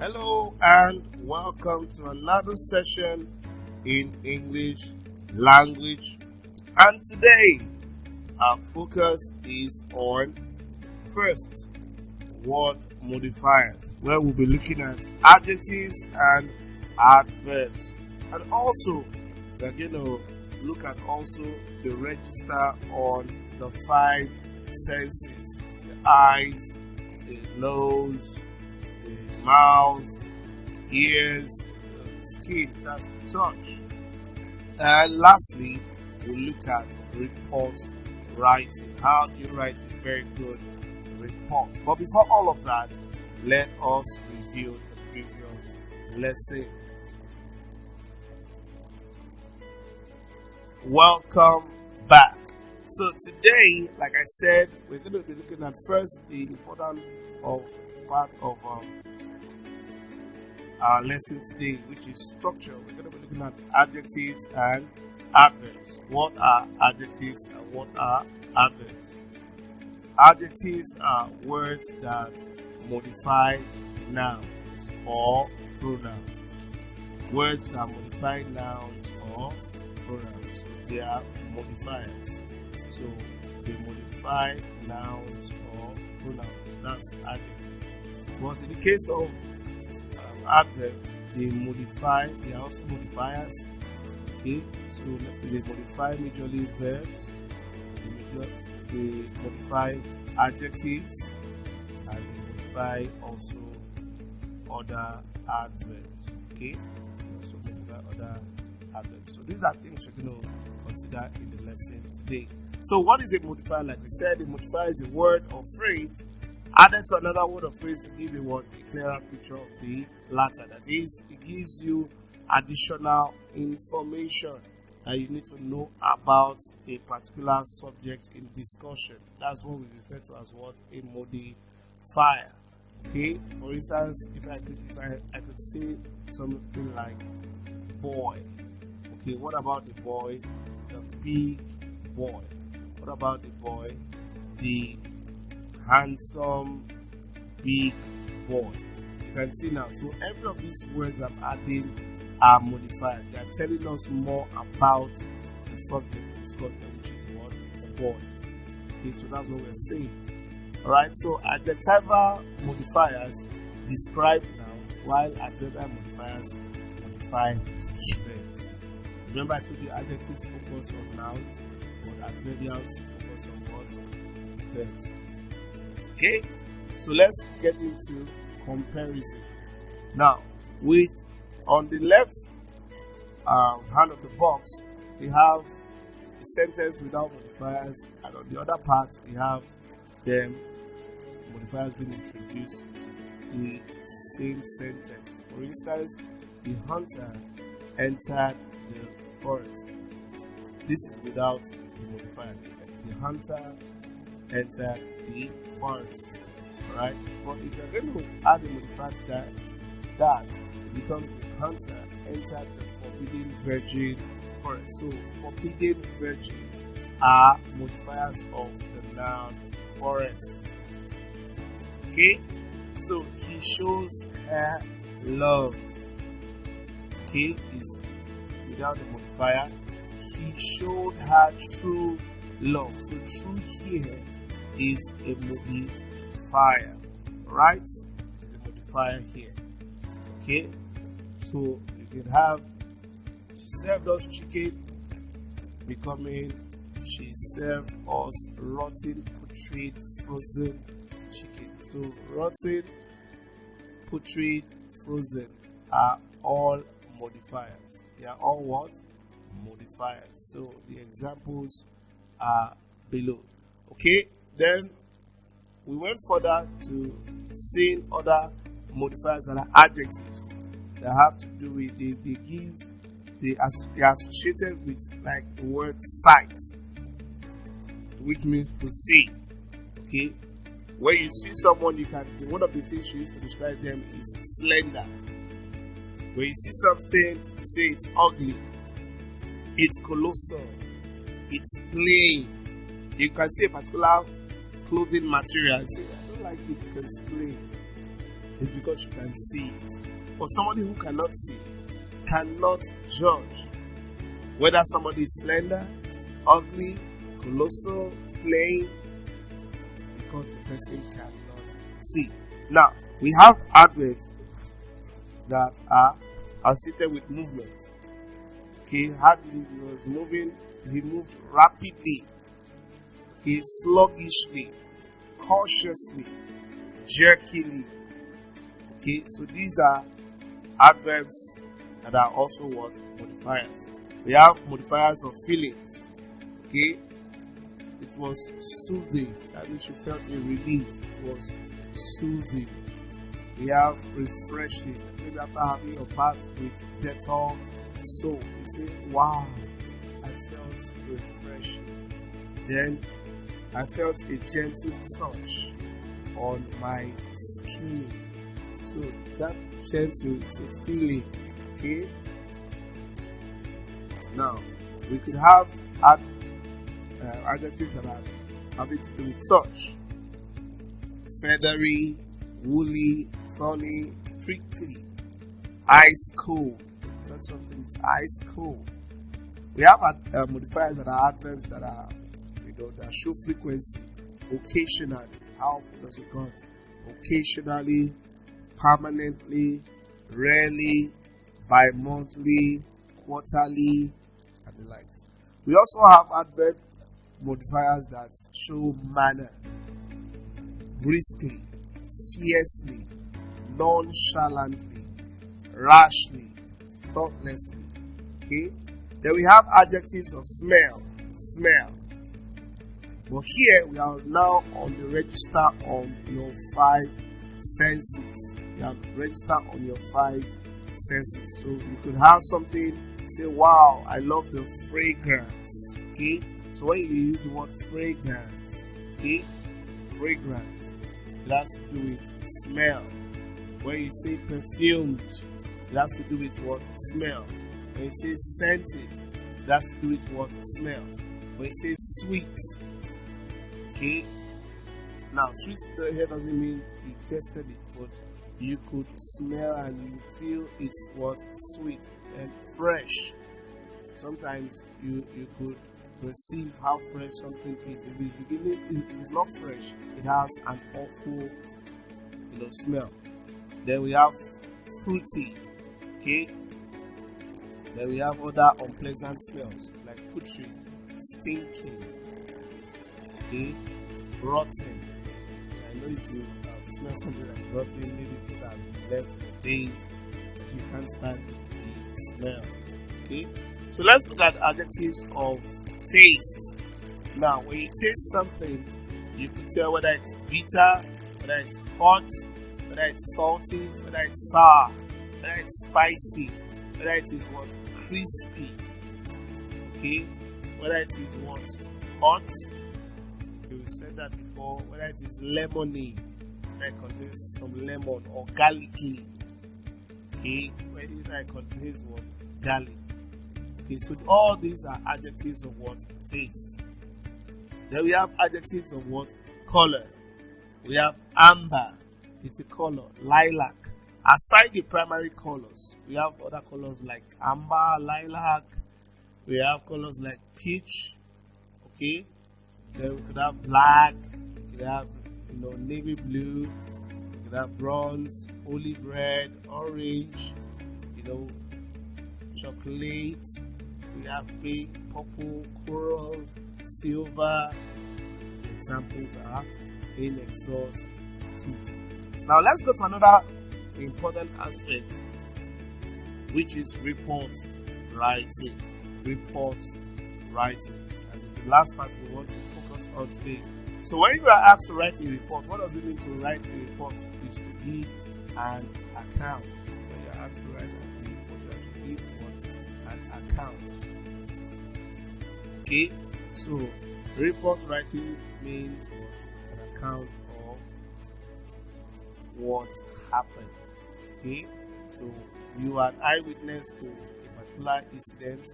Hello and welcome to another session in English language. And today our focus is on first word modifiers, where we'll be looking at adjectives and adverbs. And also we're going to look at also the register on the 5 senses: the eyes, the nose, the mouth, ears, the skin, that's the touch. And lastly, we'll look at report writing. How do you write a very good report? But before all of that, let us review the previous lesson. Welcome back. So today, like I said, we're going to be looking at first the important part of our lesson today, which is structure. We're going to be looking at adjectives and adverbs. What are adjectives and what are adverbs? Adjectives are words that modify nouns or pronouns. Words that modify nouns or pronouns. So they are modifiers. So they modify nouns or pronouns. That's adjectives. Because in the case of adverbs, they are also modifiers. Okay, so they modify majorly verbs, they modify adjectives, and they modify also other adverbs. Okay, so modify other adverbs. So these are things we're going to consider in the lesson today. So what is a modifier? Like we said, a modifier is a word or phrase added to another word or phrase to give a clearer picture of the latter. That is, it gives you additional information that you need to know about a particular subject in discussion. That's what we refer to as what? A modifier. Okay, for instance, if I could say something like boy. Okay, what about the boy? The big boy. What about the boy? The handsome big boy. You can see now. So every of these words I'm adding are modifiers. They are telling us more about the subject discussed, which is what? The boy. Okay, so that's what we're saying. Alright, so adjectival modifiers describe nouns, while adverbial modifiers modify verbs. Remember I told you adjectives focus on nouns, but adverbials focus on what? Verbs. Okay, so let's get into comparison. Now, on the left hand of the box, we have the sentence without modifiers, and on the other part, we have them modifiers being introduced to the same sentence. For instance, the hunter entered the forest. This is without the modifier. The hunter entered the forest. Alright? But if you're going to add a modifier to that it becomes the hunter entered the forbidden virgin forest. So forbidden virgin are modifiers of the noun forest. Okay? So he shows her love. Okay? Is without the modifier. He showed her true love. So true here is a modifier, right? Is a modifier here. Okay, so you can have she served us chicken becoming she served us rotten, putrid, frozen chicken. So rotten, putrid, frozen are all modifiers. They are all what? Modifiers. So the examples are below. Okay, then we went further to seeing other modifiers that are adjectives that have to do with they are associated with like the word sight, which means to see. Okay, when you see someone, one of the things you use to describe them is slender. When you see something, you say it's ugly, it's colossal, it's plain. You can see a particular clothing material and say, I don't like it because it's plain. It's because you can see it. For somebody who cannot see, cannot judge whether somebody is slender, ugly, colossal, plain, because the person cannot see. Now, we have adverbs that are associated with movement. He was moving, he moved rapidly, sluggishly, cautiously, jerkily. Okay, so these are adverbs that are also what? Modifiers. We have modifiers of feelings. Okay, it was soothing. That means you felt a relief. It was soothing. We have refreshing. Maybe after having a bath with Dettol soap, you say, wow, I felt refreshing. Then I felt a gentle touch on my skin. So that gentle is a feeling. Okay. Now we could have adjectives that are having to do with touch: feathery, woolly, thorny, prickly, ice cold. Touch something is ice cold. We have modifiers that are adverbs that are, that show frequency. Occasionally, how often does it come? Occasionally, permanently, rarely, bi-monthly, quarterly, and the likes. We also have adverb modifiers that show manner: briskly, fiercely, nonchalantly, rashly, thoughtlessly. Okay. Then we have adjectives of smell. But here we are now on the register on your 5 senses. You have register on your 5 senses. So you could have something, say, wow, I love the fragrance. Okay. So when you use the word fragrance, okay, fragrance, it has to do with smell. When you say perfumed, it has to do with what? Smell. When you say scented, it has to do with what? Smell. When you say sweet, okay. Now, sweet here doesn't mean you tasted it, but you could smell and you feel it's what? Sweet and fresh. Sometimes you could perceive how fresh something is. If it's not fresh, it has an awful smell. Then we have fruity. Okay. Then we have other unpleasant smells like putrid, stinking, okay, rotten. I know if you smell something like rotten, maybe people have left for days, but you can't stand the smell. Okay. So let's look at adjectives of taste. Now, when you taste something, you can tell whether it's bitter, whether it's hot, whether it's salty, whether it's sour, whether it's spicy, whether it is what? Crispy. Okay? Whether it is what? Hot. You said that before. Whether it is lemony, whether it contains some lemon, or garlicky. Okay? Whether it contains what? Garlic. Okay, so all these are adjectives of what? Taste. Then we have adjectives of what? Color. We have amber. It's a color. Lilac. Aside the primary colors, we have other colors like amber, lilac. We have colors like peach. Okay. Then we could have black. We could have navy blue. We could have bronze, olive red, orange. Chocolate. We have pink, purple, coral, silver. Examples are in exhaust 2. Now let's go to another important aspect, which is report writing. Report writing. And it's the last part we want to focus on today. So when you are asked to write a report, what does it mean to write a report? Is to give an account. When you are asked to write a report, you have to give an account. Okay, so report writing means what? An account of what happened. Okay, so you are an eyewitness to a particular incident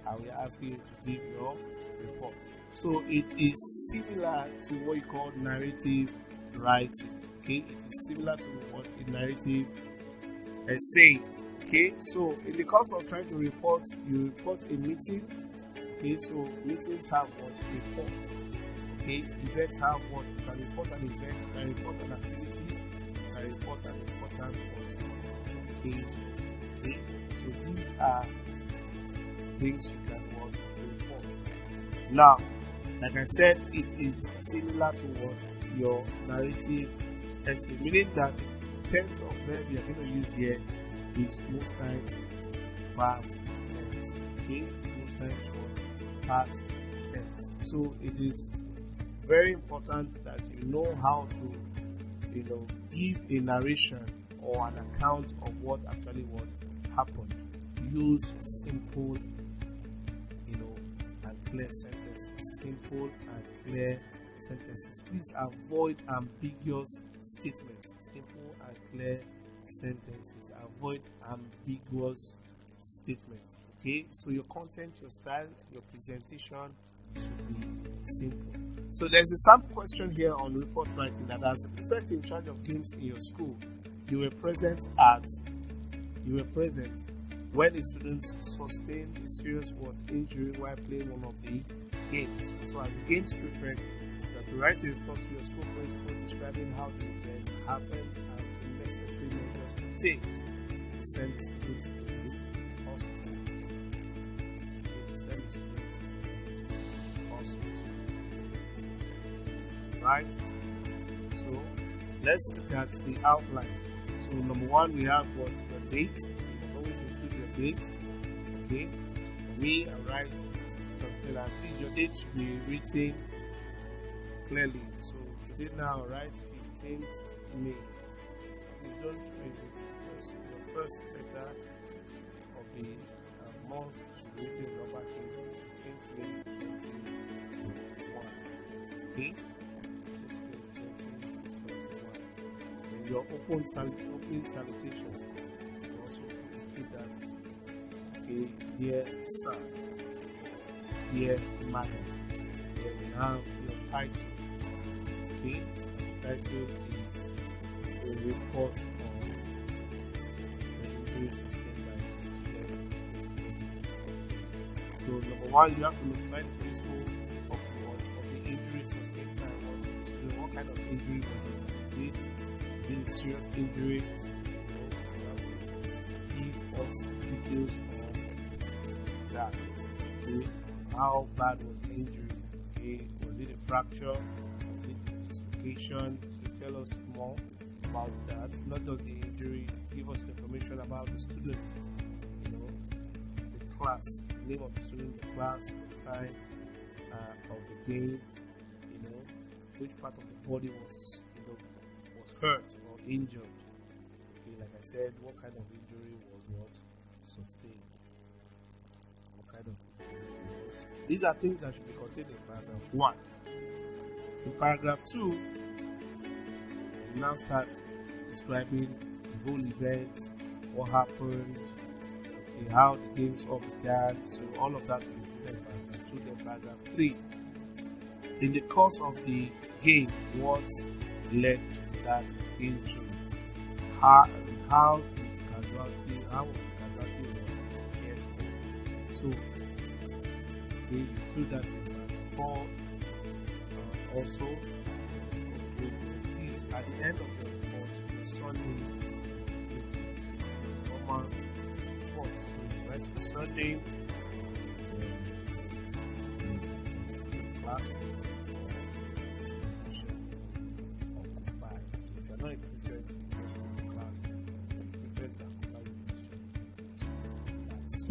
and we are asking you to give your report. So it is similar to what you call narrative writing. Okay, it is similar to what a narrative essay. Okay, so in the course of trying to report, you report a meeting. Okay, so meetings have what? Reports. Okay, events have what? You can report an event, you can report an activity, you can report an important page. Okay, so these are things you can what? Report. Now, like I said, it is similar to what? Your narrative essay, meaning that the tense of verb you are going to use here is most times past tense. Okay, most times what? Past tense. So it is very important that you know how to, give a narration or an account of what actually what happened. Use simple, and clear sentences. Simple and clear sentences. Please avoid ambiguous statements. Simple and clear sentences. Avoid ambiguous statements. Okay, so your content, your style, your presentation should be simple. So there's a sample question here on report writing that as the prefect in charge of games in your school, you were present when the students sustained a serious injury while playing one of the games. So as the games prefect, you have to write a report to your school principal describing how the event happened and the necessary measures to take to send the students to the hospital. Right? So let's look at the outline. So number one, we have what? The date. You always include your date. Okay. For me, I write something like this. Your date should be written clearly. So today now, write 15th May. Please don't change it because your first letter of the month should be written in uppercase. 15th May 2021. Okay. Your open salutation. You also include that. Okay, dear sir, dear madam. Then we have your title. Okay, title is a report on the injury sustained by the student. So number one, you have to notify the principal of the injury sustained by the student. What kind of injury was it? Is it a serious injury? Give us details on that. Okay. How bad was the injury? Okay. Was it a fracture? Was it a dislocation? So tell us more about that. Not just the injury, give us information about the student, the class, the name of the student, the class, the time of the game, which part of the body was hurt or injured. Okay, like I said, what kind of injury was sustained? What kind of injury was? These are things that should be contained in paragraph 1. In paragraph 2, we now start describing the whole event, what happened, okay, how the games all began. So all of that will be in paragraph 2. Then paragraph 3. In the course of the game, what led to that injury? How was the casualty cared for? So they include that in paragraph 4. Also, please at the end of the report, the surname is formal report. So you write your surname, class,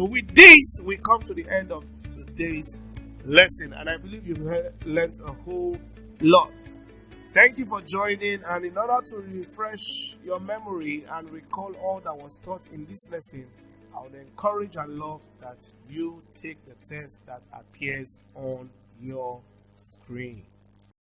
So with this, we come to the end of today's lesson, and I believe you've learned a whole lot. Thank you for joining, and in order to refresh your memory and recall all that was taught in this lesson, I would encourage and love that you take the test that appears on your screen.